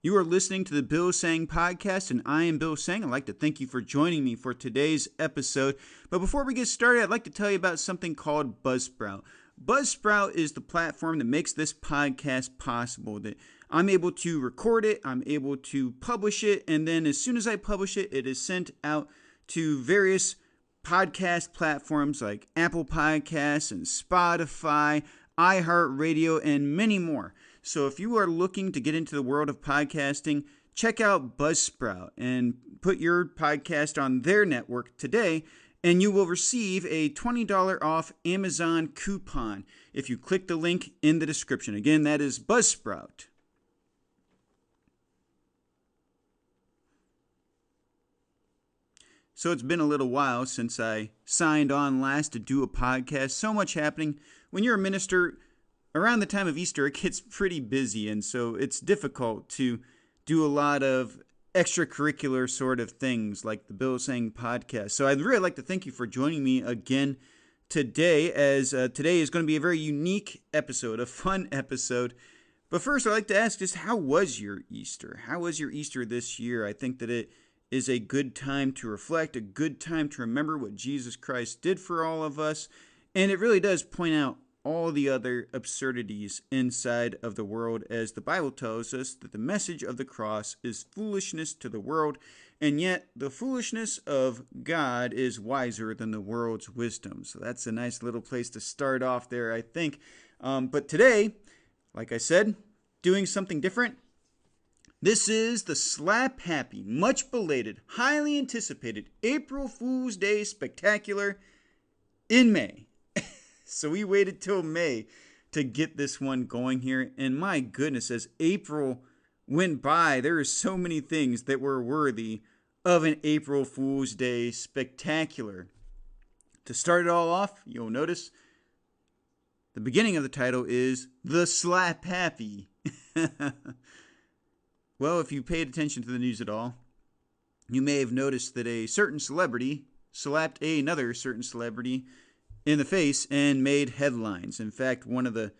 You are listening to the Bill Sang podcast, and I am Bill Sang. I'd like to thank you for joining me for today's episode. But before we get started, I'd like to tell you about something called Buzzsprout. Buzzsprout is the platform that makes this podcast possible. That I'm able to record it, I'm able to publish it, and then as soon as I publish it, it is sent out to various podcast platforms like Apple Podcasts and Spotify, iHeartRadio, and many more. So if you are looking to get into the world of podcasting, check out Buzzsprout and put your podcast on their network today, and you will receive a $20 off Amazon coupon if you click the link in the description. Again, that is Buzzsprout. So it's been a little while since I signed on last to do a podcast. So much happening. When you're a minister, around the time of Easter, it gets pretty busy, and so it's difficult to do a lot of extracurricular sort of things like the Bill Sang podcast. So I'd really like to thank you for joining me again today, as today is going to be a very unique episode, a fun episode. But first, I'd like to ask just how was your Easter? How was your Easter this year? I think that it is a good time to reflect, a good time to remember what Jesus Christ did for all of us, and it really does point out all the other absurdities inside of the world, as the Bible tells us that the message of the cross is foolishness to the world, and yet the foolishness of God is wiser than the world's wisdom. So that's a nice little place to start off there, I think. But today, like I said, doing something different. This is the slap happy, much belated, highly anticipated April Fool's Day spectacular in May. So we waited till May to get this one going here. And my goodness, as April went by, there are so many things that were worthy of an April Fool's Day spectacular. To start it all off, you'll notice the beginning of the title is The Slap Happy. Well, if you paid attention to the news at all, you may have noticed that a certain celebrity slapped another certain celebrity in the face and made headlines. In fact, one of the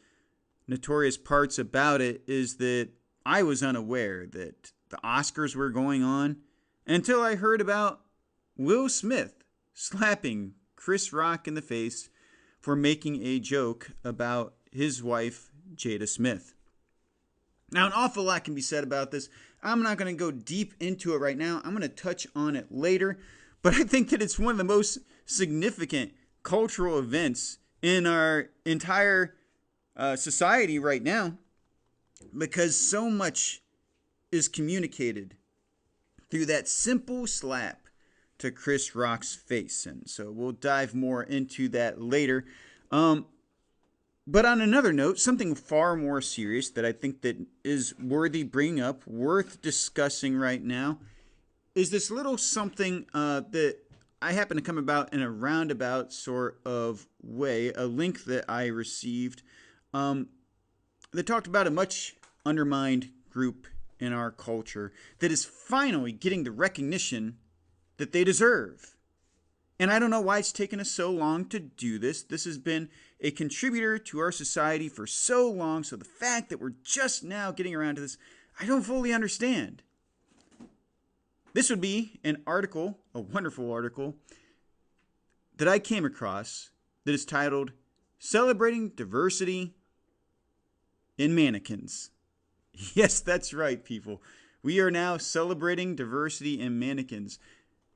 notorious parts about it is that I was unaware that the Oscars were going on until I heard about Will Smith slapping Chris Rock in the face for making a joke about his wife, Jada Smith. Now, an awful lot can be said about this. I'm not going to go deep into it right now. I'm going to touch on it later. But I think that it's one of the most significant cultural events in our entire society right now, because so much is communicated through that simple slap to Chris Rock's face. And so we'll dive more into that later. But on another note, something far more serious that I think that is worthy bringing up, worth discussing right now, is this little something that I happen to come about in a roundabout sort of way, a link that I received that talked about a much undermined group in our culture that is finally getting the recognition that they deserve. And I don't know why it's taken us so long to do this. This has been a contributor to our society for so long, so the fact that we're just now getting around to this, I don't fully understand. This would be an article, a wonderful article, that I came across that is titled, Celebrating Diversity in Mannequins. Yes, that's right, people. We are now celebrating diversity in mannequins.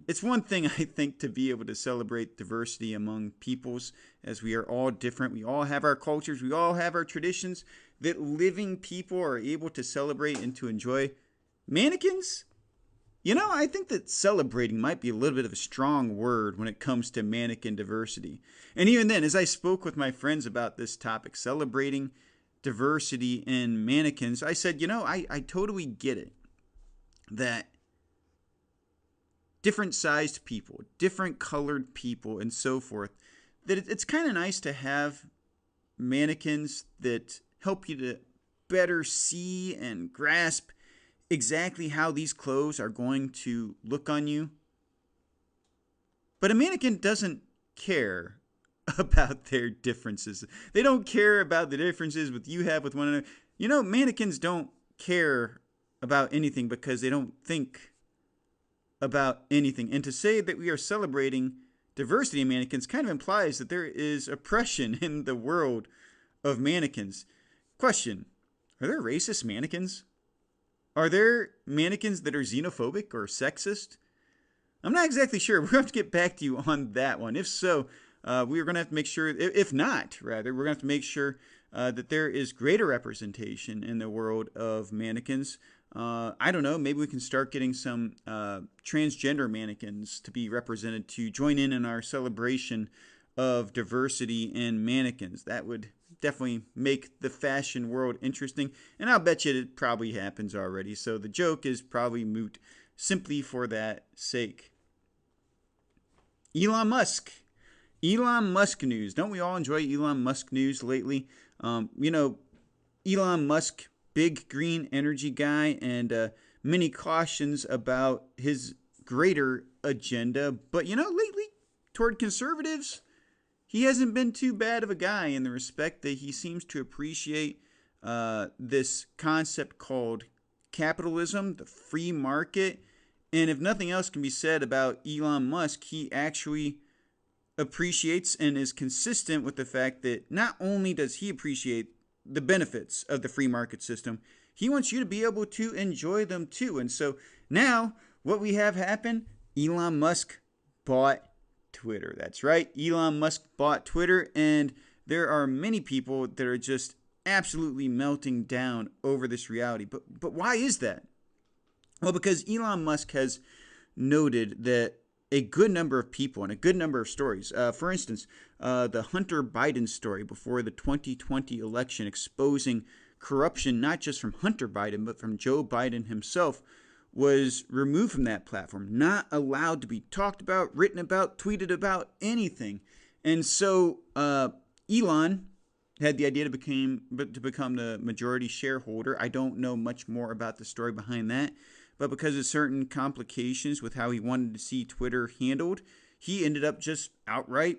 It's one thing, I think, to be able to celebrate diversity among peoples, as we are all different. We all have our cultures. We all have our traditions that living people are able to celebrate and to enjoy. Mannequins? You know, I think that celebrating might be a little bit of a strong word when it comes to mannequin diversity. And even then, as I spoke with my friends about this topic, celebrating diversity in mannequins, I said, you know, I totally get it. That different sized people, different colored people, and so forth, that it's kind of nice to have mannequins that help you to better see and grasp exactly how these clothes are going to look on you. But a mannequin doesn't care about their differences. They don't care about the differences with you have with one another. You know, mannequins don't care about anything because they don't think about anything. And to say that we are celebrating diversity in mannequins kind of implies that there is oppression in the world of mannequins. Question: are there racist mannequins? Are there mannequins that are xenophobic or sexist? I'm not exactly sure. We're going to have to get back to you on that one. If so, we're going to have to make sure, if not, rather, we're going to have to make sure that there is greater representation in the world of mannequins. I don't know, maybe we can start getting some transgender mannequins to be represented to join in our celebration of diversity in mannequins. That would definitely make the fashion world interesting, and I'll bet you it probably happens already, so the joke is probably moot simply for that sake. Elon Musk. Elon Musk news. Don't we all enjoy Elon Musk news lately? Elon Musk, big green energy guy, and many cautions about his greater agenda. But, lately, toward conservatives, he hasn't been too bad of a guy in the respect that he seems to appreciate this concept called capitalism, the free market. And if nothing else can be said about Elon Musk, he actually appreciates and is consistent with the fact that not only does he appreciate the benefits of the free market system, he wants you to be able to enjoy them too. And so now what we have happen, Elon Musk bought Twitter. That's right. Elon Musk bought Twitter, and there are many people that are just absolutely melting down over this reality. But why is that? Well, because Elon Musk has noted that a good number of people and a good number of stories, for instance, the Hunter Biden story before the 2020 election exposing corruption not just from Hunter Biden but from Joe Biden himself, was removed from that platform, not allowed to be talked about, written about, tweeted about, anything. And so Elon had the idea to become the majority shareholder. I don't know much more about the story behind that, but because of certain complications with how he wanted to see Twitter handled, he ended up just outright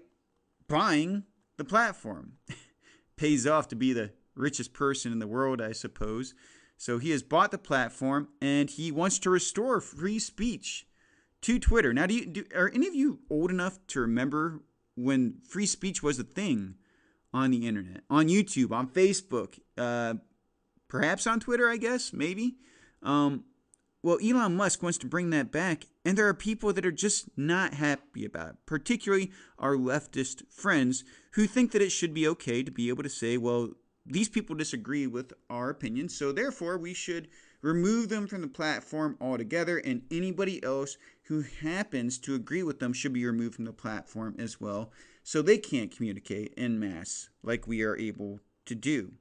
buying the platform. Pays off to be the richest person in the world, I suppose. So he has bought the platform, and he wants to restore free speech to Twitter. Now, are any of you old enough to remember when free speech was a thing on the internet, on YouTube, on Facebook, perhaps on Twitter, I guess, maybe? Well, Elon Musk wants to bring that back, and there are people that are just not happy about it, particularly our leftist friends who think that it should be okay to be able to say, well, these people disagree with our opinions, so therefore we should remove them from the platform altogether, and anybody else who happens to agree with them should be removed from the platform as well, so they can't communicate en masse like we are able to do.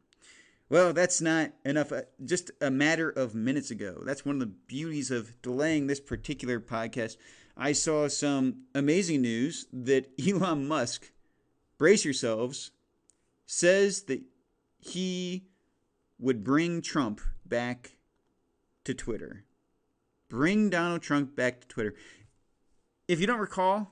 Well, that's not enough. Just a matter of minutes ago. That's one of the beauties of delaying this particular podcast. I saw some amazing news that Elon Musk, brace yourselves, says that he would bring Trump back to Twitter. Bring Donald Trump back to Twitter. If you don't recall,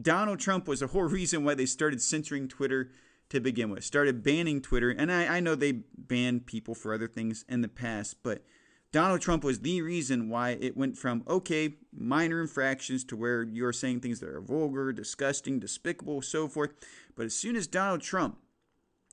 Donald Trump was the whole reason why they started censoring Twitter to begin with. Started banning Twitter. And I know they banned people for other things in the past, but Donald Trump was the reason why it went from, okay, minor infractions to where you're saying things that are vulgar, disgusting, despicable, so forth. But as soon as Donald Trump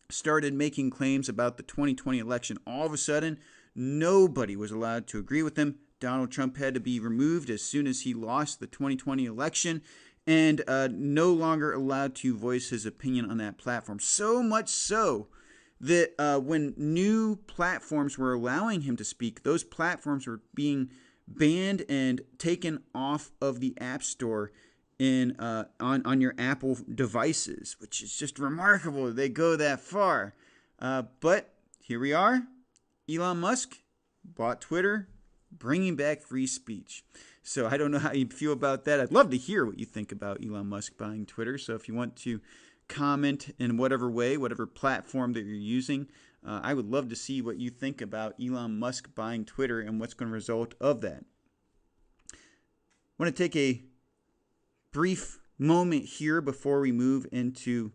started making claims about the 2020 election, all of a sudden, nobody was allowed to agree with him. Donald Trump had to be removed as soon as he lost the 2020 election, and no longer allowed to voice his opinion on that platform. So much so that when new platforms were allowing him to speak, those platforms were being banned and taken off of the App Store on your Apple devices, which is just remarkable that they go that far. But here we are. Elon Musk bought Twitter, bringing back free speech. So I don't know how you feel about that. I'd love to hear what you think about Elon Musk buying Twitter. So if you want to comment in whatever way, whatever platform that you're using, I would love to see what you think about Elon Musk buying Twitter and what's going to result of that. I want to take a brief moment here before we move into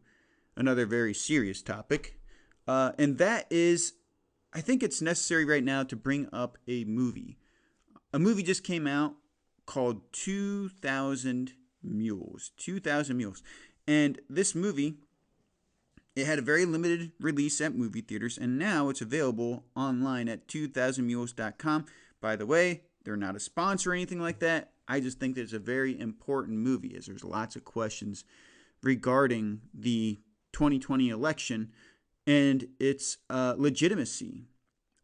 another very serious topic. And that is, I think it's necessary right now to bring up a movie. A movie just came out called 2000 Mules. 2000 Mules. And this movie, it had a very limited release at movie theaters, and now it's available online at 2000mules.com. By the way, they're not a sponsor or anything like that. I just think that it's a very important movie, as there's lots of questions regarding the 2020 election and its legitimacy.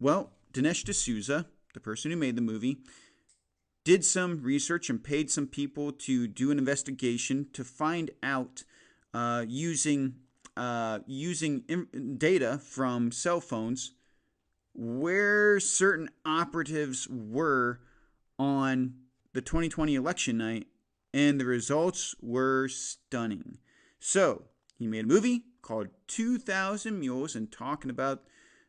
Well, Dinesh D'Souza, the person who made the movie, did some research and paid some people to do an investigation to find out using data from cell phones where certain operatives were on the 2020 election night, and the results were stunning. So he made a movie called 2000 Mules and talking about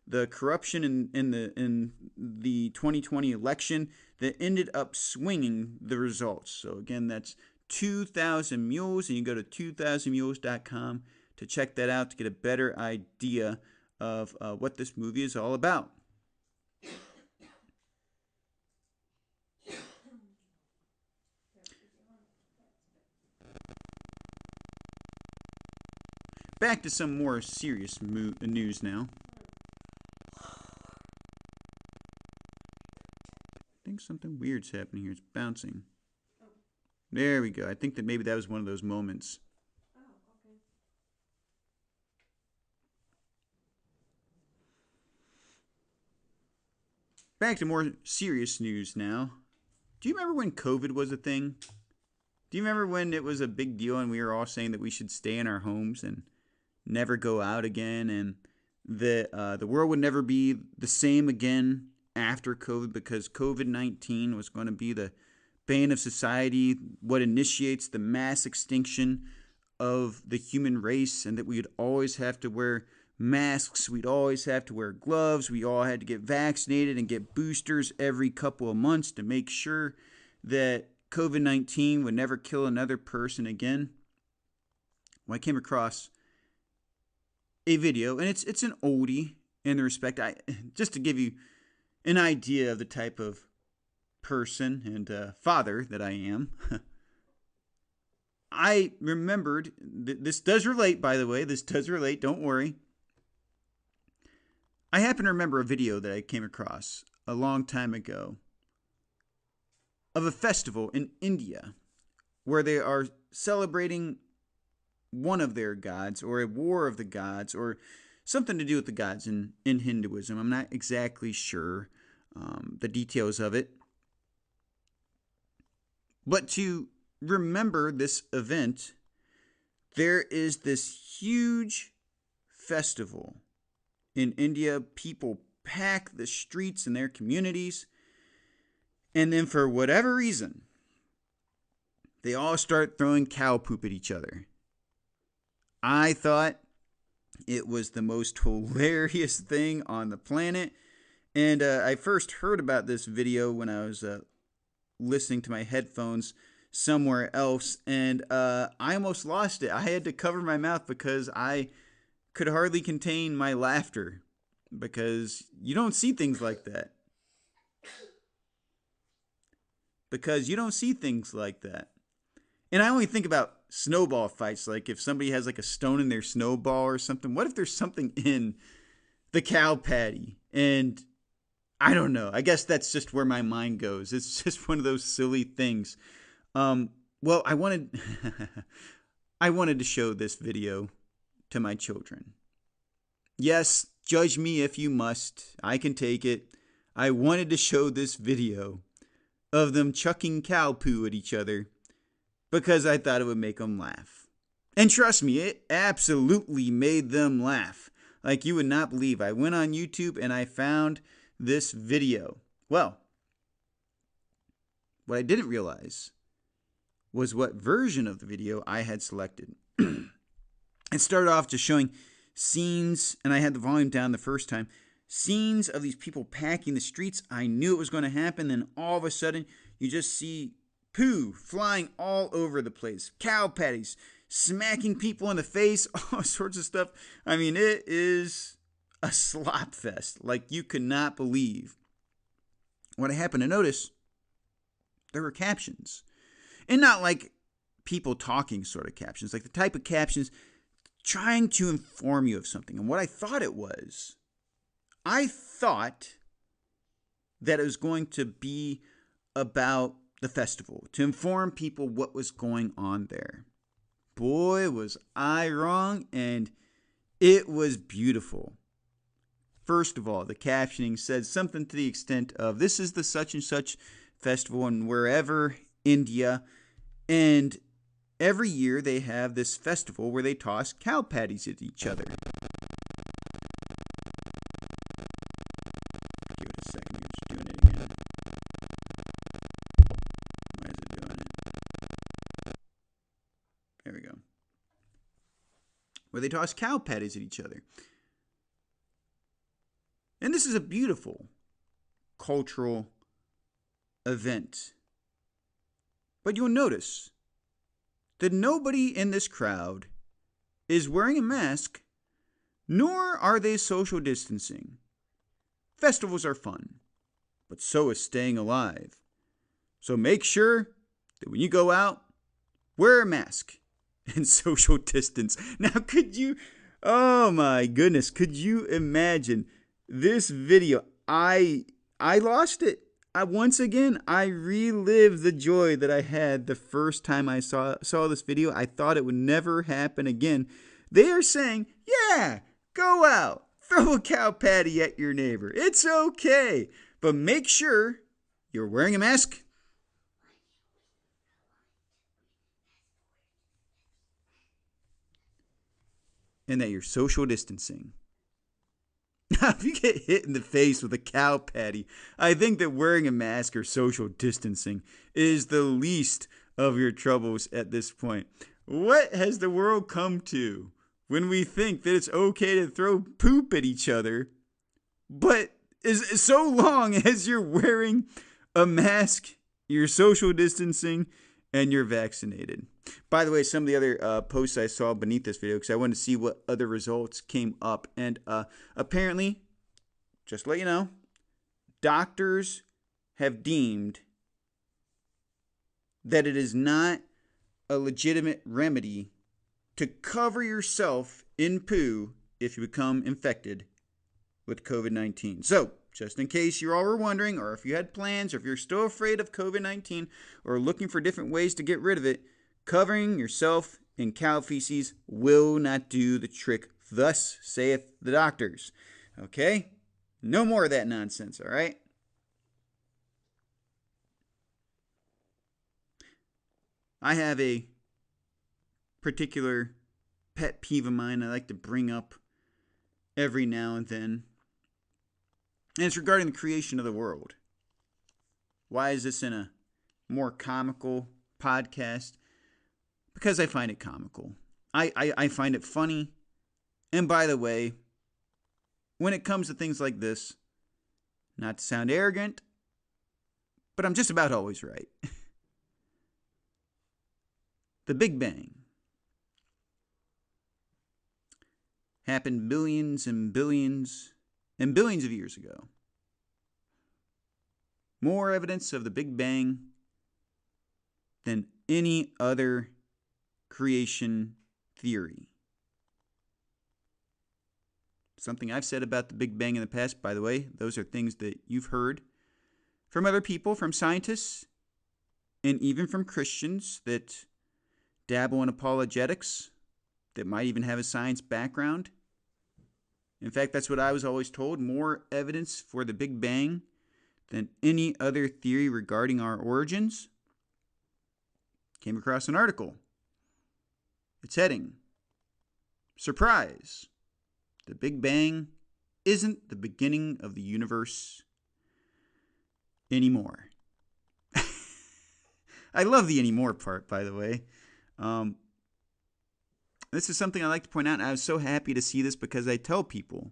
the corruption in the 2020 election that ended up swinging the results. So again, that's 2000 Mules, and you go to 2000mules.com to check that out to get a better idea of what this movie is all about. Back to some more serious news now. I think something weird's happening here. It's bouncing. There we go. I think that maybe that was one of those moments. Back to more serious news now. Do you remember when COVID was a thing? Do you remember when it was a big deal and we were all saying that we should stay in our homes and never go out again, and the world would never be the same again after COVID, because COVID-19 was going to be the bane of society, what initiates the mass extinction of the human race, and that we'd always have to wear masks, we'd always have to wear gloves, we all had to get vaccinated and get boosters every couple of months to make sure that COVID-19 would never kill another person again. Well, I came across a video, and it's an oldie in the respect, just to give you an idea of the type of person and father that I am. I remembered, this does relate, by the way, this does relate, don't worry. I happen to remember a video that I came across a long time ago of a festival in India where they are celebrating one of their gods, or a war of the gods, or something to do with the gods in Hinduism. I'm not exactly sure the details of it. But to remember this event, there is this huge festival in India. People pack the streets in their communities, and then for whatever reason, they all start throwing cow poop at each other. I thought it was the most hilarious thing on the planet. And I first heard about this video when I was listening to my headphones somewhere else. And I almost lost it. I had to cover my mouth because I could hardly contain my laughter. Because you don't see things like that. And I only think about snowball fights, like if somebody has like a stone in their snowball or something. What if there's something in the cow patty? And I don't know. I guess that's just where my mind goes. It's just one of those silly things. Well, I wanted to show this video to my children. Yes, judge me if you must. I can take it. I wanted to show this video of them chucking cow poo at each other, because I thought it would make them laugh. And trust me, it absolutely made them laugh. Like you would not believe. I went on YouTube and I found this video. Well, what I didn't realize was what version of the video I had selected. It started off just showing scenes, and I had the volume down the first time, scenes of these people packing the streets. I knew it was going to happen. Then all of a sudden, you just see poo flying all over the place. Cow patties smacking people in the face. All sorts of stuff. I mean, it is a slop fest like you could not believe. What I happened to notice There were captions. And not like people talking sort of captions, like the type of captions trying to inform you of something. And what I thought it was, I thought that it was going to be about the festival, to inform people what was going on there. Boy, was I wrong, and it was beautiful. First of all, the captioning said something to the extent of, this is the such and such festival in wherever, India, and every year they have this festival where they toss cow patties at each other. Give it a second here, it's doing it again. Why is it doing it? There we go. Where they toss cow patties at each other. And this is a beautiful cultural event. But you'll notice that nobody in this crowd is wearing a mask, nor are they social distancing. Festivals are fun, but so is staying alive. So make sure that when you go out, wear a mask and social distance. Now, oh my goodness, could you imagine this video? I lost it. Once again, I relived the joy that I had the first time I saw this video. I thought it would never happen again. They are saying, yeah, go out, throw a cow patty at your neighbor. It's okay, but make sure you're wearing a mask. And that you're social distancing. If you get hit in the face with a cow patty, I think that wearing a mask or social distancing is the least of your troubles at this point. What has the world come to when we think that it's okay to throw poop at each other, but so long as you're wearing a mask, you're social distancing, and you're vaccinated? By the way, some of the other posts I saw beneath this video, because I wanted to see what other results came up. And apparently, just to let you know, doctors have deemed that it is not a legitimate remedy to cover yourself in poo if you become infected with COVID-19. So, just in case you all were wondering, or if you had plans, or if you're still afraid of COVID-19, or looking for different ways to get rid of it, covering yourself in cow feces will not do the trick. Thus saith the doctors. Okay? No more of that nonsense, all right? I have a particular pet peeve of mine I like to bring up every now and then. And it's regarding the creation of the world. Why is this in a more comical podcast? Because I find it comical. I find it funny. And by the way, when it comes to things like this, not to sound arrogant, but I'm just about always right. The Big Bang happened billions and billions and billions of years ago. More evidence of the Big Bang than any other creation theory. Something I've said about the Big Bang in the past, by the way, those are things that you've heard from other people, from scientists, and even from Christians that dabble in apologetics, that might even have a science background. In fact, that's what I was always told. More evidence for the Big Bang than any other theory regarding our origins. Came across an article. Its heading, Surprise! The Big Bang isn't the beginning of the universe anymore. I love the anymore part, by the way. This is something I like to point out, and I was so happy to see this because I tell people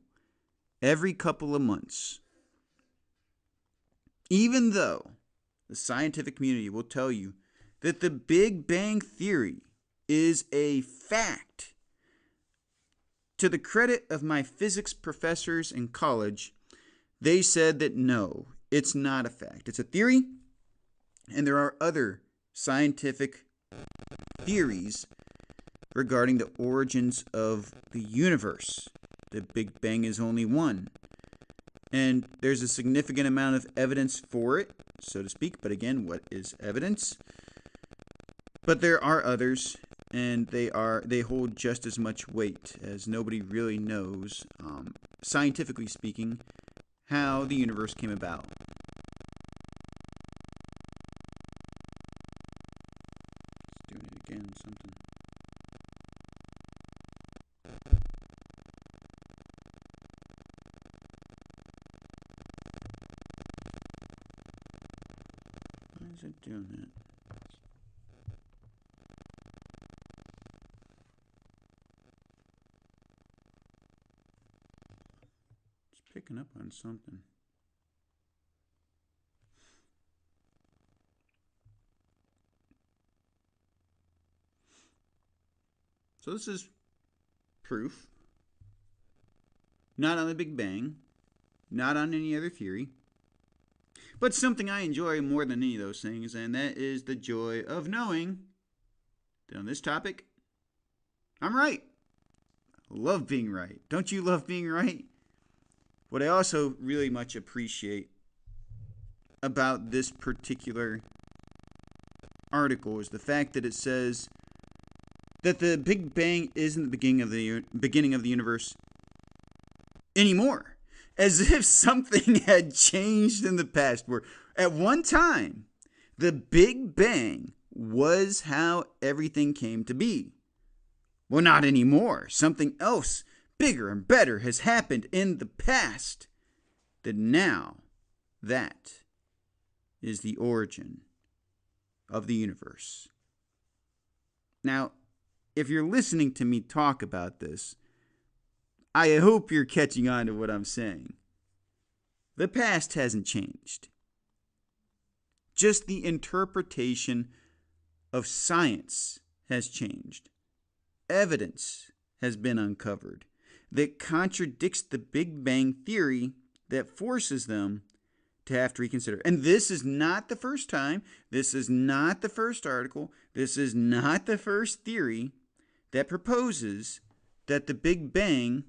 every couple of months, even though the scientific community will tell you that the Big Bang Theory is a fact, to the credit of my physics professors in college, they said that no, it's not a fact. It's a theory. And there are other scientific theories regarding the origins of the universe. The Big Bang is only one. And there's a significant amount of evidence for it, so to speak. But again, what is evidence? But there are others, and they hold just as much weight, as nobody really knows, scientifically speaking, how the universe came about. It's doing it again, something. Why is it doing that? It's picking up on something. So this is proof. Not on the Big Bang. Not on any other theory. But something I enjoy more than any of those things, and that is the joy of knowing that on this topic, I'm right. I love being right. Don't you love being right? What I also really much appreciate about this particular article is the fact that it says that the Big Bang isn't the beginning of the universe anymore. As if something had changed in the past, where at one time, the Big Bang was how everything came to be. Well, not anymore. Something else, bigger and better, has happened in the past. That now, that is the origin of the universe. Now, if you're listening to me talk about this, I hope you're catching on to what I'm saying. The past hasn't changed. Just the interpretation of science has changed. Evidence has been uncovered that contradicts the Big Bang theory, that forces them to have to reconsider. And this is not the first time, this is not the first article, this is not the first theory that proposes that the Big Bang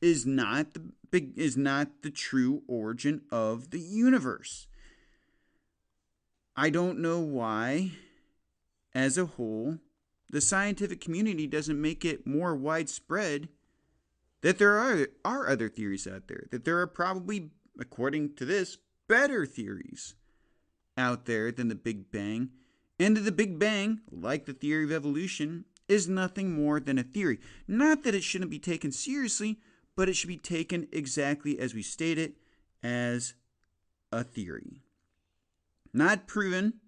is not the true origin of the universe. I don't know why, as a whole, the scientific community doesn't make it more widespread that there are other theories out there, that there are probably, according to this, better theories out there than the Big Bang, and that the Big Bang, like the theory of evolution, is nothing more than a theory. Not that it shouldn't be taken seriously, but it should be taken exactly as we state it, as a theory. Not proven,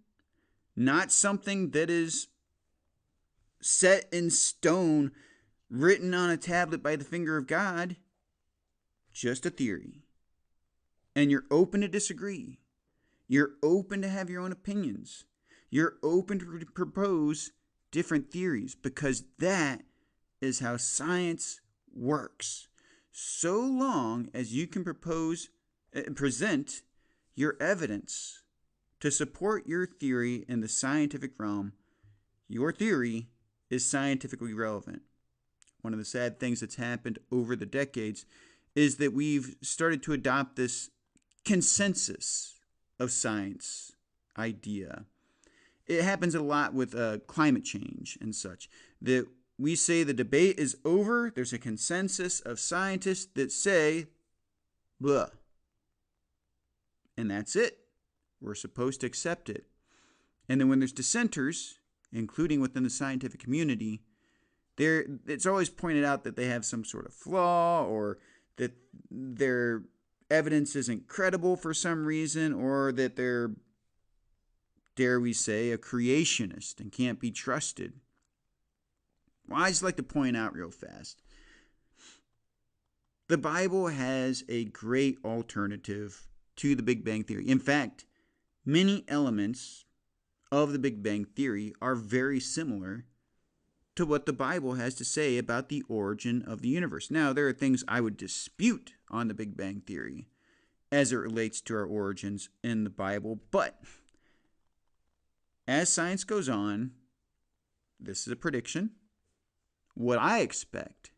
not something that is set in stone, written on a tablet by the finger of God, just a theory. And you're open to disagree. You're open to have your own opinions. You're open to propose different theories, because that is how science works. So long as you can present your evidence to support your theory in the scientific realm, your theory is scientifically relevant. One of the sad things that's happened over the decades is that we've started to adopt this consensus of science idea. It happens a lot with climate change and such, that we say the debate is over, there's a consensus of scientists that say, blah. And that's it. We're supposed to accept it. And then when there's dissenters, including within the scientific community, it's always pointed out that they have some sort of flaw, or that their evidence isn't credible for some reason, or that they're, dare we say, a creationist and can't be trusted. Well, I just like to point out real fast, the Bible has a great alternative to the Big Bang Theory. In fact, many elements of the Big Bang Theory are very similar to what the Bible has to say about the origin of the universe. Now, there are things I would dispute on the Big Bang Theory as it relates to our origins in the Bible, but as science goes on, this is a prediction. What I expect,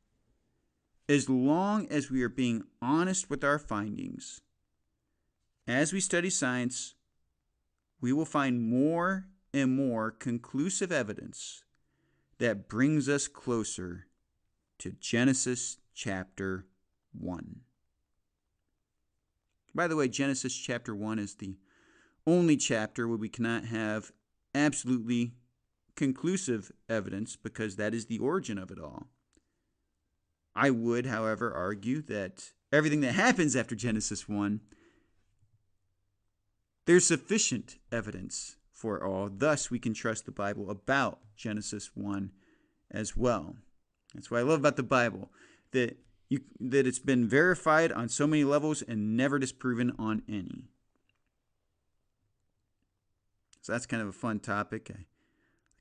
as long as we are being honest with our findings, as we study science, we will find more and more conclusive evidence that brings us closer to Genesis chapter 1. By the way, Genesis chapter 1 is the only chapter where we cannot have absolutely conclusive evidence because that is the origin of it all. I would, however, argue that everything that happens after Genesis 1, there's sufficient evidence for all. Thus, we can trust the Bible about Genesis 1 as well. That's what I love about the Bible, that it's been verified on so many levels and never disproven on any. So that's kind of a fun topic. Like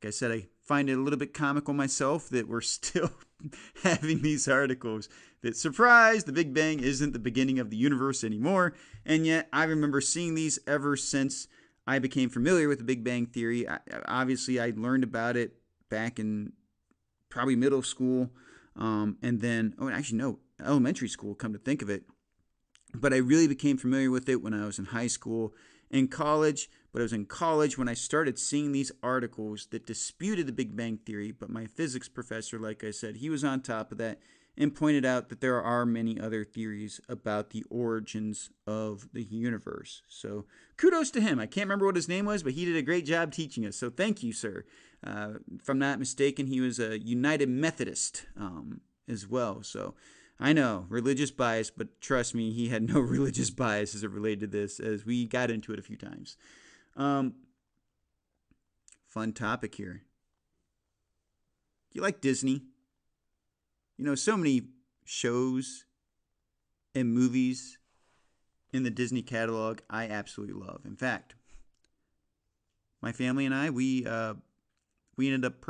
I said, I find it a little bit comical myself that we're still having these articles that, surprise, the Big Bang isn't the beginning of the universe anymore. And yet I remember seeing these ever since I became familiar with the Big Bang Theory. Obviously, I learned about it back in probably middle school. And then, elementary school, come to think of it. But I really became familiar with it when I was in high school and college. But I was in college when I started seeing these articles that disputed the Big Bang Theory. But my physics professor, like I said, he was on top of that and pointed out that there are many other theories about the origins of the universe. So kudos to him. I can't remember what his name was, but he did a great job teaching us. So thank you, sir. If I'm not mistaken, he was a United Methodist as well. So I know, religious bias, but trust me, he had no religious bias as it related to this, as we got into it a few times. Fun topic here. Do you like Disney? You know, so many shows and movies in the Disney catalog I absolutely love. In fact, my family and I, we ended up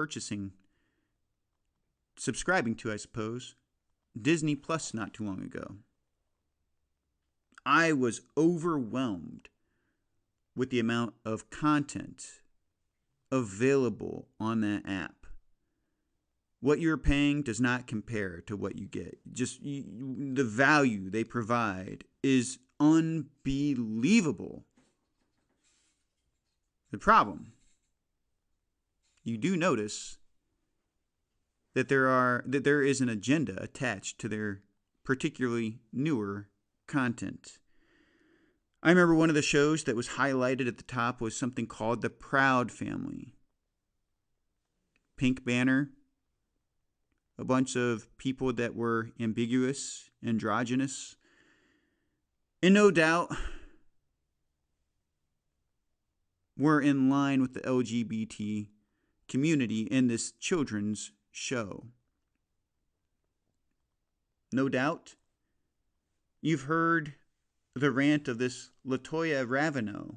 subscribing to, I suppose, Disney Plus not too long ago. I was overwhelmed with the amount of content available on that app. What you're paying does not compare to what you get. The value they provide is unbelievable. The problem, you do notice that there is an agenda attached to their particularly newer content. I remember one of the shows that was highlighted at the top was something called The Proud Family. Pink banner, a bunch of people that were ambiguous, androgynous, and no doubt were in line with the LGBT community in this children's show. No doubt you've heard the rant of this Latoya Raveneau,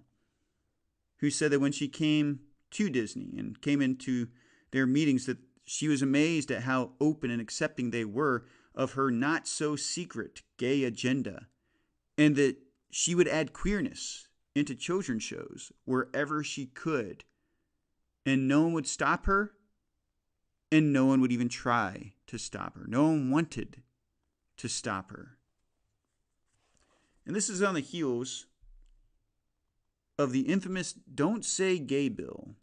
who said that when she came to Disney and came into their meetings, that she was amazed at how open and accepting they were of her not-so-secret gay agenda, and that she would add queerness into children's shows wherever she could, and no one would stop her, and no one would even try to stop her. No one wanted to stop her. And this is on the heels of the infamous Don't Say Gay bill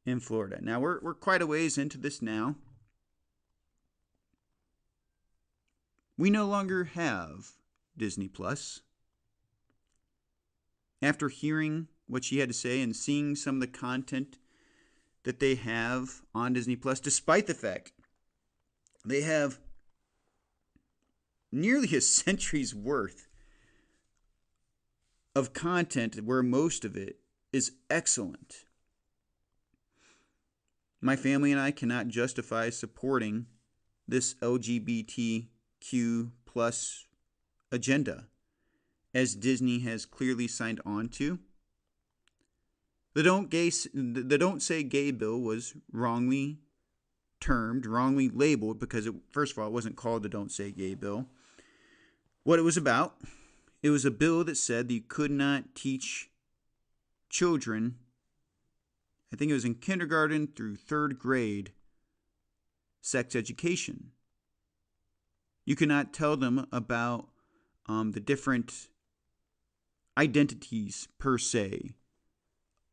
in Florida. Now, we're quite a ways into this now. We no longer have Disney Plus. After hearing what she had to say and seeing some of the content that they have on Disney Plus, despite the fact they have nearly a century's worth of content where most of it is excellent. My family and I cannot justify supporting this LGBTQ plus agenda, as Disney has clearly signed on to. The Don't Say Gay bill was wrongly termed, wrongly labeled, because first of all, it wasn't called the Don't Say Gay bill. What it was about, it was a bill that said that you could not teach children I think it was in kindergarten through third grade, sex education. You cannot tell them about the different identities, per se,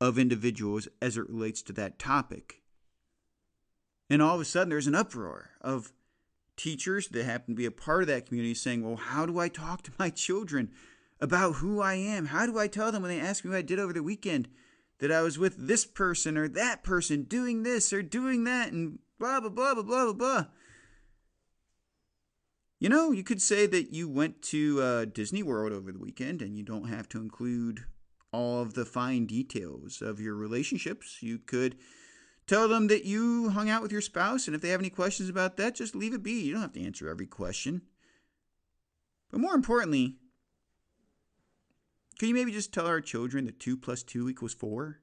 of individuals as it relates to that topic. And all of a sudden, there's an uproar of teachers that happen to be a part of that community saying, well, how do I talk to my children about who I am? How do I tell them when they ask me what I did over the weekend that I was with this person or that person doing this or doing that and blah, blah, blah, blah, blah, blah, blah. You know, you could say that you went to Disney World over the weekend and you don't have to include all of the fine details of your relationships. You could tell them that you hung out with your spouse, and if they have any questions about that, just leave it be. You don't have to answer every question. But more importantly, can you maybe just tell our children that 2 + 2 = 4?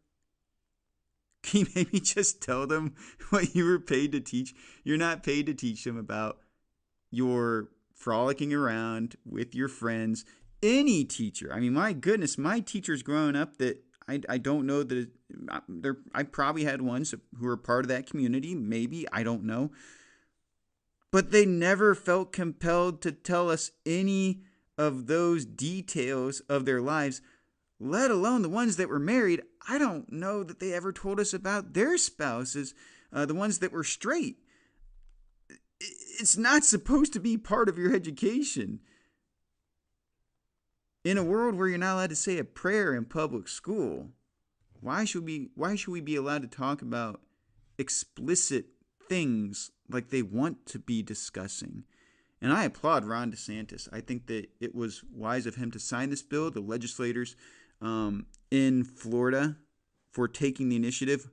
Can you maybe just tell them what you were paid to teach? You're not paid to teach them about your frolicking around with your friends. Any teacher. I mean, my goodness, my teachers growing up that I don't know that I probably had ones who were part of that community. Maybe, I don't know. But they never felt compelled to tell us any of those details of their lives, let alone the ones that were married. I don't know that they ever told us about their spouses, the ones that were straight. It's not supposed to be part of your education. In a world where you're not allowed to say a prayer in public school, why should we be allowed to talk about explicit things like they want to be discussing? And I applaud Ron DeSantis. I think that it was wise of him to sign this bill. The legislators in Florida for taking the initiative.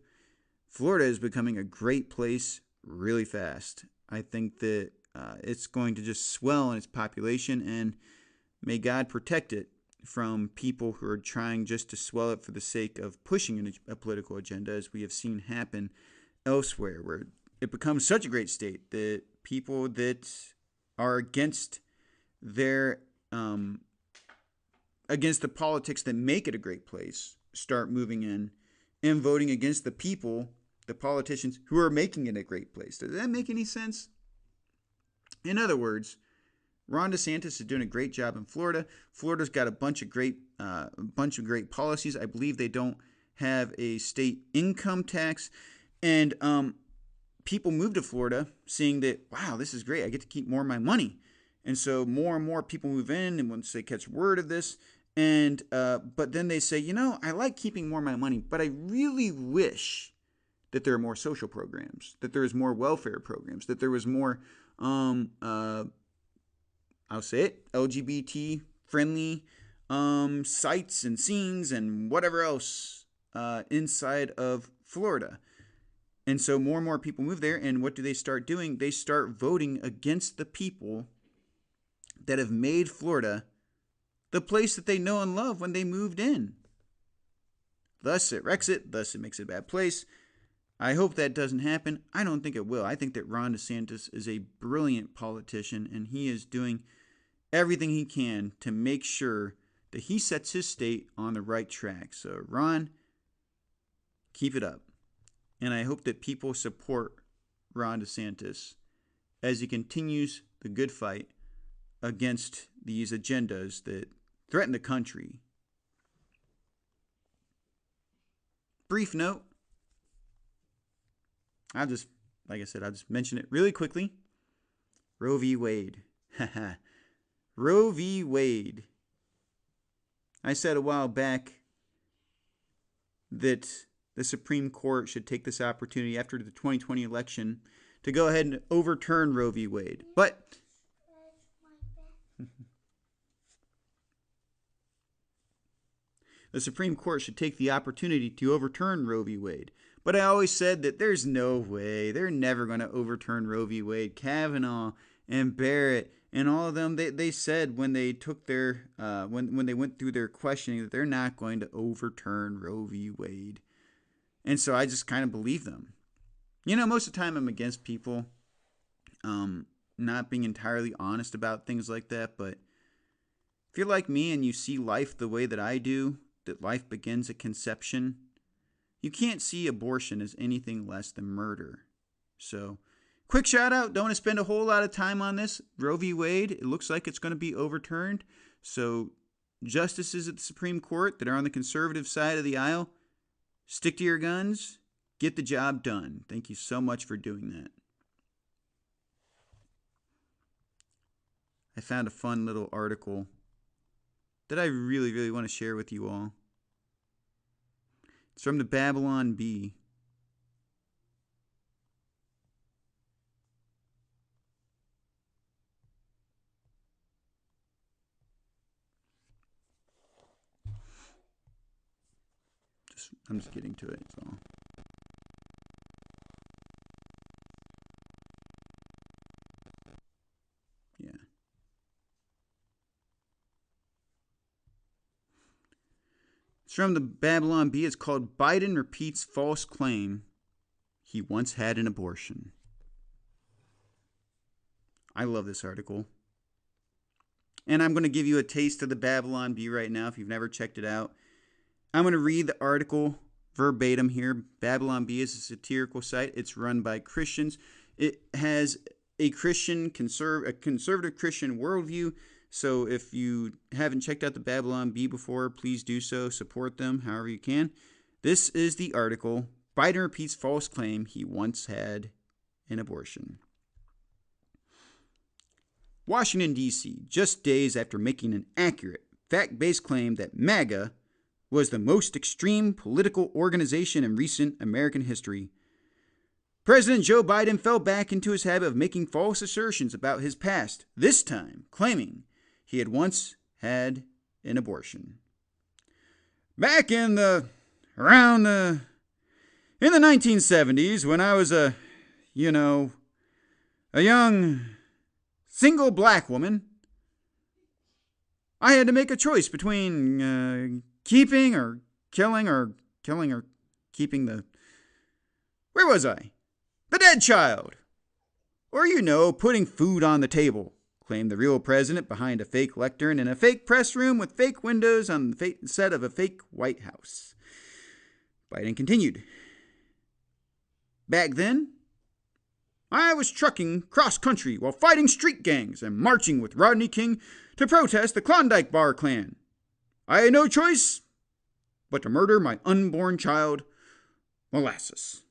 Florida is becoming a great place really fast. I think that it's going to just swell in its population, and may God protect it from people who are trying just to swell it for the sake of pushing a political agenda, as we have seen happen elsewhere, where it becomes such a great state that people that are against their against the politics that make it a great place start moving in and voting against the people, the politicians who are making it a great place. Does that make any sense? In other words, Ron DeSantis is doing a great job in Florida. Florida's got a bunch of great policies. I believe they don't have a state income tax, and people move to Florida seeing that, wow, this is great. I get to keep more of my money, and so more and more people move in. And once they catch word of this, and but then they say, I like keeping more of my money, but I really wish that there are more social programs, that there is more welfare programs, that there was more I'll say it, LGBT friendly sites and scenes and whatever else inside of Florida. And so more and more people move there, and what do they start doing? They start voting against the people that have made Florida the place that they know and love when they moved in. Thus it wrecks it, thus it makes it a bad place. I hope that doesn't happen. I don't think it will. I think that Ron DeSantis is a brilliant politician, and he is doing everything he can to make sure that he sets his state on the right track. So, Ron, keep it up. And I hope that people support Ron DeSantis as he continues the good fight against these agendas that threaten the country. Brief note. I'll just mention it really quickly. Roe v. Wade. Roe v. Wade. I said a while back that the Supreme Court should take this opportunity after the 2020 election to go ahead and overturn Roe v. Wade. But the Supreme Court should take the opportunity to overturn Roe v. Wade. But I always said that there's no way. They're never going to overturn Roe v. Wade. Kavanaugh and Barrett and all of them, they said when they took their when they went through their questioning that they're not going to overturn Roe v. Wade. And so I just kind of believe them. Most of the time I'm against people not being entirely honest about things like that. But if you're like me and you see life the way that I do, that life begins at conception, you can't see abortion as anything less than murder. So, quick shout out. Don't want to spend a whole lot of time on this. Roe v. Wade, it looks like it's going to be overturned. So, justices at the Supreme Court that are on the conservative side of the aisle, stick to your guns. Get the job done. Thank you so much for doing that. I found a fun little article that I really, really want to share with you all. It's from the Babylon Bee. I'm just getting to it, that's all. Yeah. It's from the Babylon Bee. It's called Biden Repeats False Claim He Once Had an Abortion. I love this article. And I'm going to give you a taste of the Babylon Bee right now if you've never checked it out. I'm going to read the article verbatim here. Babylon Bee is a satirical site. It's run by Christians. It has a conservative Christian worldview. So if you haven't checked out the Babylon Bee before, please do so. Support them however you can. This is the article. Biden repeats false claim he once had an abortion. Washington, D.C., just days after making an accurate, fact-based claim that MAGA was the most extreme political organization in recent American history, President Joe Biden fell back into his habit of making false assertions about his past, this time claiming he had once had an abortion. Back in the 1970s, when I was a young single black woman, I had to make a choice between keeping or killing or keeping the... Where was I? The dead child. Or, putting food on the table, claimed the real president behind a fake lectern in a fake press room with fake windows on the set of a fake White House. Biden continued. Back then, I was trucking cross-country while fighting street gangs and marching with Rodney King to protest the Klondike Bar Klan. I had no choice but to murder my unborn child, Molasses.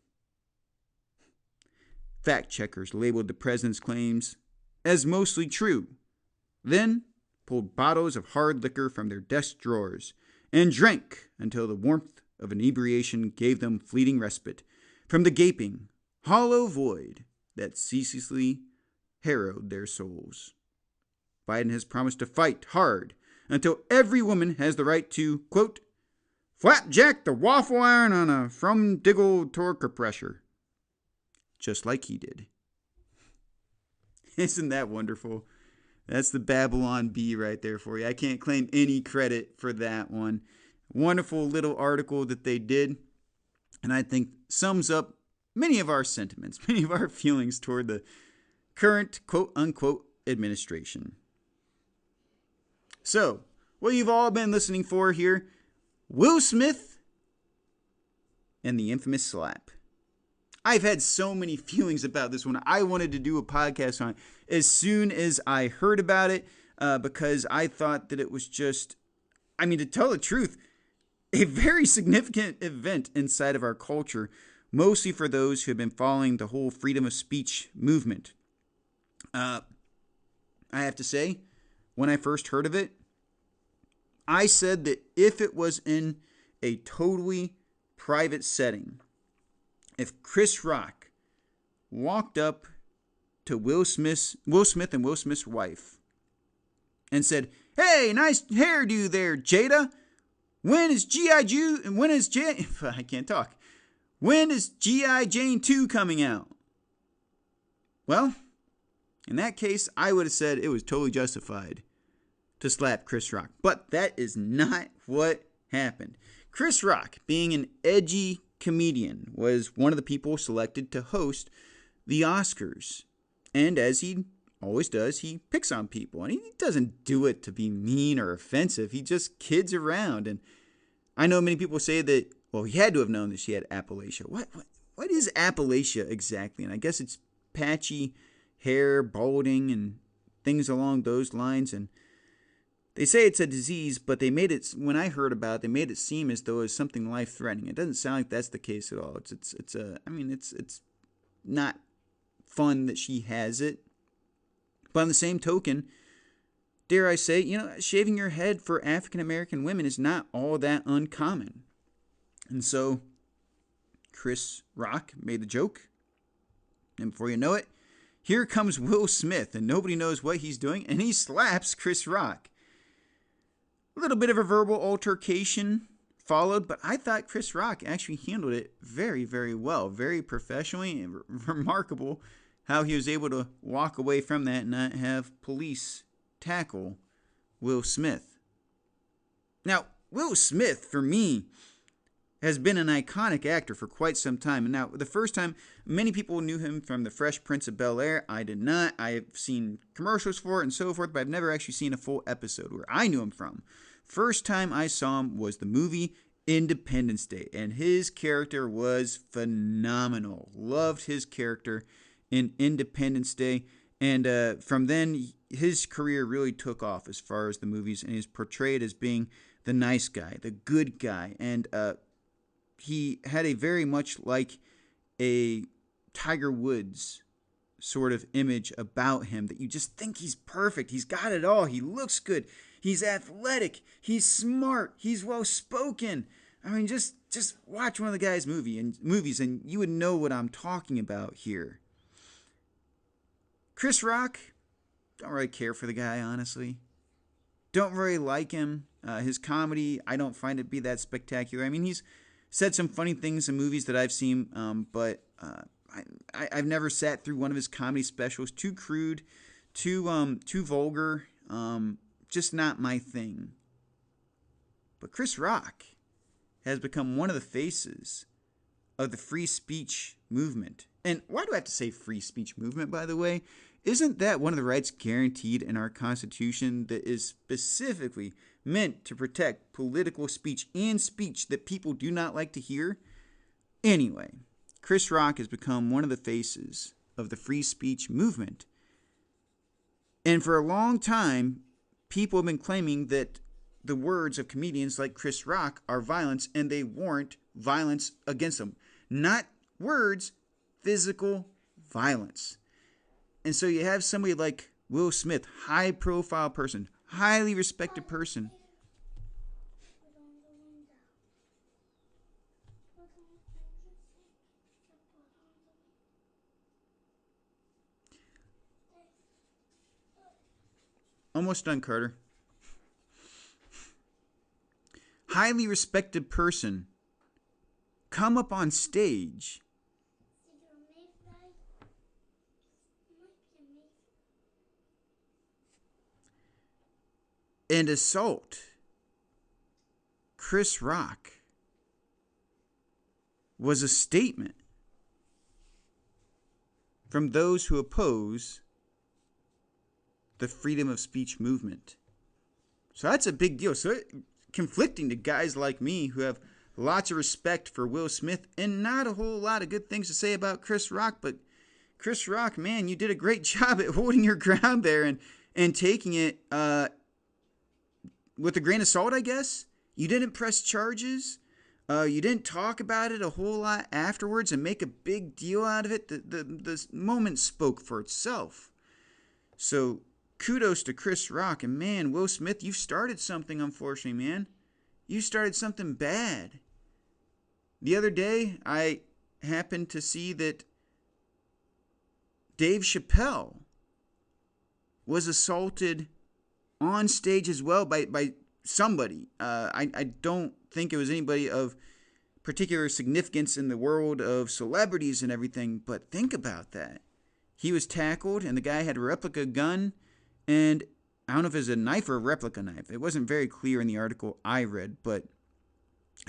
Fact-checkers labeled the president's claims as mostly true, then pulled bottles of hard liquor from their desk drawers and drank until the warmth of inebriation gave them fleeting respite from the gaping, hollow void that ceaselessly harrowed their souls. Biden has promised to fight hard until every woman has the right to, quote, flapjack the waffle iron on a from-diggle torque pressure. Just like he did. Isn't that wonderful? That's the Babylon Bee right there for you. I can't claim any credit for that one. Wonderful little article that they did. And I think sums up many of our sentiments, many of our feelings toward the current quote-unquote administration. So, what you've all been listening for here, Will Smith and the infamous slap. I've had so many feelings about this one. I wanted to do a podcast on it as soon as I heard about it because I thought that it was just, to tell the truth, a very significant event inside of our culture, mostly for those who have been following the whole freedom of speech movement. I have to say, when I first heard of it, I said that if it was in a totally private setting, if Chris Rock walked up to Will Smith and Will Smith's wife and said, "Hey, nice hairdo there, Jada. When is I can't talk. When is G.I. Jane 2 coming out?" Well, in that case, I would have said it was totally justified to slap Chris Rock. But that is not what happened. Chris Rock, being an edgy comedian, was one of the people selected to host the Oscars. And as he always does, he picks on people. And he doesn't do it to be mean or offensive. He just kids around. And I know many people say that, Well, he had to have known that she had Appalachia. What is Appalachia exactly? And I guess it's patchy hair, balding, and things along those lines. And they say it's a disease, but they made it, when I heard about it, they made it seem as though it's something life-threatening. It doesn't sound like that's the case at all. It's not fun that she has it. But on the same token, dare I say, shaving your head for African American women is not all that uncommon. And so Chris Rock made the joke. And before you know it, here comes Will Smith, and nobody knows what he's doing, and he slaps Chris Rock. A little bit of a verbal altercation followed, but I thought Chris Rock actually handled it very, very well, very professionally, and remarkable how he was able to walk away from that and not have police tackle Will Smith. Now, Will Smith, for me, has been an iconic actor for quite some time. And now, the first time, many people knew him from The Fresh Prince of Bel-Air. I did not. I have seen commercials for it and so forth, but I've never actually seen a full episode where I knew him from. First time I saw him was the movie Independence Day, and his character was phenomenal. Loved his character in Independence Day, and from then, his career really took off as far as the movies, and he's portrayed as being the nice guy, the good guy, and he had a very much like a Tiger Woods sort of image about him, that you just think he's perfect. He's got it all. He looks good. He's athletic. He's smart. He's well-spoken. I mean, just watch one of the guy's movies and you would know what I'm talking about here. Chris Rock, don't really care for the guy, honestly. Don't really like him. His comedy, I don't find it be that spectacular. I mean, he's said some funny things in movies that I've seen, but I've never sat through one of his comedy specials. Too crude, too vulgar, just not my thing. But Chris Rock has become one of the faces of the free speech movement. And why do I have to say free speech movement, by the way? Isn't that one of the rights guaranteed in our Constitution that is specifically meant to protect political speech and speech that people do not like to hear? Anyway, Chris Rock has become one of the faces of the free speech movement. And for a long time, people have been claiming that the words of comedians like Chris Rock are violence, and they warrant violence against them. Not words, physical violence. And so you have somebody like Will Smith, high-profile person, highly respected person. Almost done, Carter. Highly respected person come up on stage and assault Chris Rock was a statement from those who oppose the freedom of speech movement. So that's a big deal. So conflicting to guys like me who have lots of respect for Will Smith and not a whole lot of good things to say about Chris Rock. But Chris Rock, man, you did a great job at holding your ground there and taking it with a grain of salt, I guess. You didn't press charges. You didn't talk about it a whole lot afterwards and make a big deal out of it. The moment spoke for itself. So kudos to Chris Rock. And man, Will Smith, you've started something, unfortunately, man. You started something bad. The other day, I happened to see that Dave Chappelle was assaulted on stage as well by somebody. I don't think it was anybody of particular significance in the world of celebrities and everything, but think about that. He was tackled, and the guy had a replica gun, and I don't know if it was a knife or a replica knife. It wasn't very clear in the article I read, but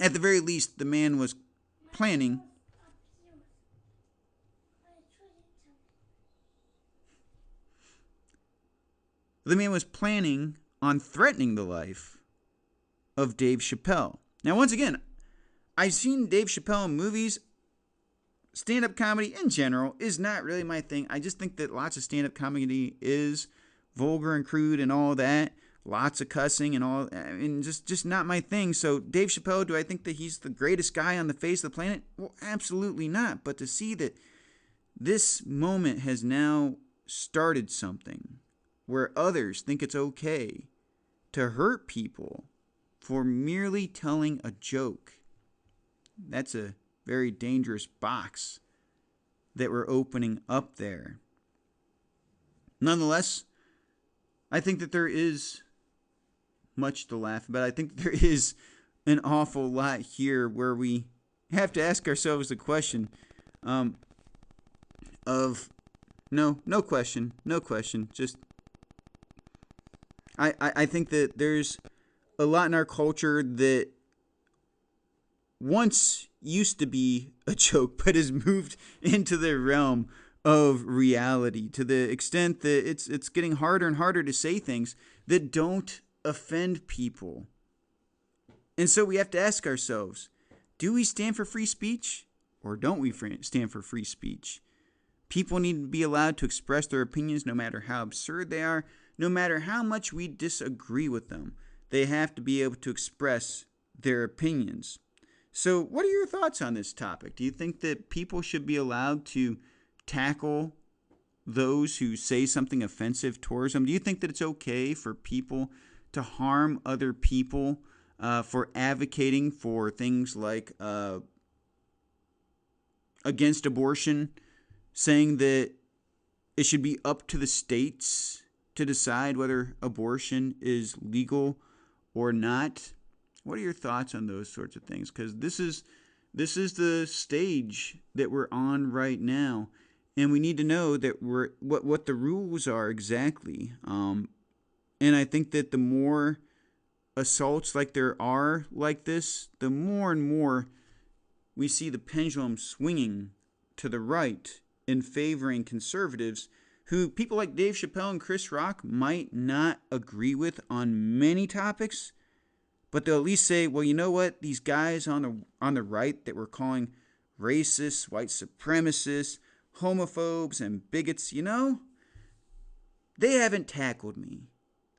at the very least, the man was planning. The man was planning on threatening the life of Dave Chappelle. Now, once again, I've seen Dave Chappelle in movies. Stand-up comedy in general is not really my thing. I just think that lots of stand-up comedy is vulgar and crude and all that. Lots of cussing and all. I mean, just not my thing. So Dave Chappelle, do I think that he's the greatest guy on the face of the planet? Well, absolutely not. But to see that this moment has now started something where others think it's okay to hurt people for merely telling a joke, that's a very dangerous box that we're opening up there. Nonetheless, I think that there is much to laugh about. I think there is an awful lot here where we have to ask ourselves the question of no question. Just I think that there's a lot in our culture that once used to be a joke, but has moved into the realm of reality to the extent that it's getting harder and harder to say things that don't offend people. And so we have to ask ourselves, do we stand for free speech or don't we stand for free speech? People need to be allowed to express their opinions no matter how absurd they are, no matter how much we disagree with them. They have to be able to express their opinions. So what are your thoughts on this topic? Do you think that people should be allowed to tackle those who say something offensive towards them? Do you think that it's okay for people to harm other people for advocating for things like against abortion, saying that it should be up to the states to decide whether abortion is legal or not? What are your thoughts on those sorts of things? Because this is the stage that we're on right now, and we need to know that what the rules are exactly. And I think that the more assaults like there are like this, the more and more we see the pendulum swinging to the right in favoring conservatives who people like Dave Chappelle and Chris Rock might not agree with on many topics, but they'll at least say, well, you know what? These guys on the right that we're calling racists, white supremacists, homophobes, and bigots, they haven't tackled me.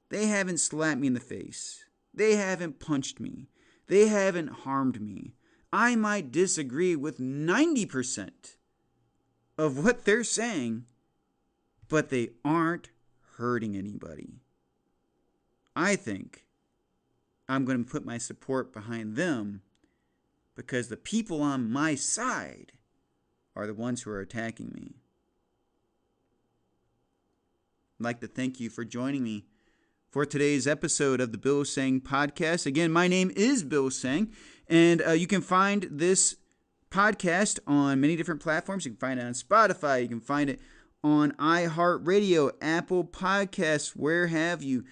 They haven't slapped me in the face. They haven't punched me. They haven't harmed me. I might disagree with 90% of what they're saying, but they aren't hurting anybody. I think I'm going to put my support behind them because the people on my side are the ones who are attacking me. I'd like to thank you for joining me for today's episode of the Bill Sang podcast. Again, my name is Bill Sang, and you can find this podcast on many different platforms. You can find it on Spotify. You can find it on iHeartRadio, Apple Podcasts, where have you.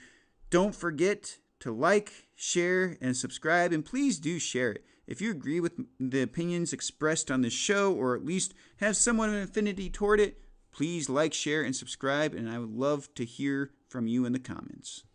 Don't forget to like, share, and subscribe, and please do share it. If you agree with the opinions expressed on this show, or at least have somewhat of an affinity toward it, please like, share, and subscribe, and I would love to hear from you in the comments.